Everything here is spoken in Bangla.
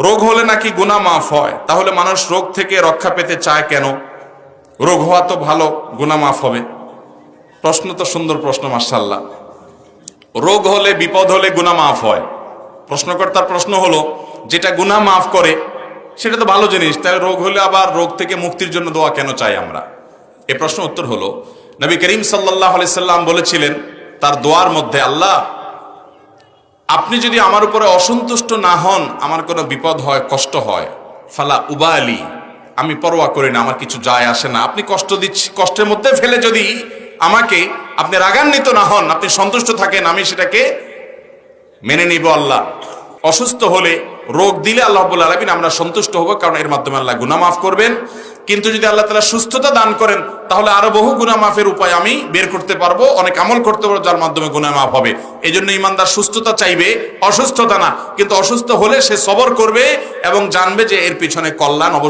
রোগ হলে নাকি গুনাহ মাফ হয়, তাহলে মানুষ রোগ থেকে রক্ষা পেতে চায় কেন? রোগ হওয়া তো ভালো, গুনাহ মাফ হবে। প্রশ্ন তো সুন্দর প্রশ্ন, মাশাআল্লাহ। রোগ হলে, বিপদ হলে গুনাহ মাফ হয়। প্রশ্নকর্তার প্রশ্ন হলো, যেটা গুনাহ মাফ করে সেটা তো ভালো জিনিস, তাহলে রোগ হলে আবার রোগ থেকে মুক্তির জন্য দোয়া কেন চাই আমরা? এই প্রশ্ন উত্তর হলো, নবী করিম সাল্লাল্লাহু আলাইহি সাল্লাম বলেছিলেন তার দোয়ার মধ্যে, আল্লাহ আপনি যদি আমার উপরে অসন্তুষ্ট না হন, আমার কোনো বিপদ হয়, কষ্ট হয়, ফালা উবালি, আমি পরোয়া করি না, আমার কিছু যায় আসে না। আপনি কষ্ট দিচ্ছি, কষ্টের মধ্যে ফেলে যদি আমাকে আপনি রাগান্বিত না হন, আপনি সন্তুষ্ট থাকেন, আমি সেটাকে মেনে নিব। আল্লাহ অসুস্থ হলে, রোগ দিলে আল্লাহ রাব্বুল আলামিন আমরা সন্তুষ্ট হব, কারণ এর মাধ্যমে আল্লাহ গুনাহ মাফ করবেন। কিন্তু যদি আল্লাহ তাআলা সুস্থতা দান করেন, তাহলে আরো বহু গুনাহ মাফের উপায় আমি বের করতে পারবো, অনেক আমল করতে পারবো যার মাধ্যমে গুনাহ মাফ হবে। এই জন্য ইমানদার সুস্থতা চাইবে, অসুস্থতা না। কিন্তু অসুস্থ হলে সে সবর করবে এবং জানবে যে এর পিছনে কল্যাণ অবশ্যই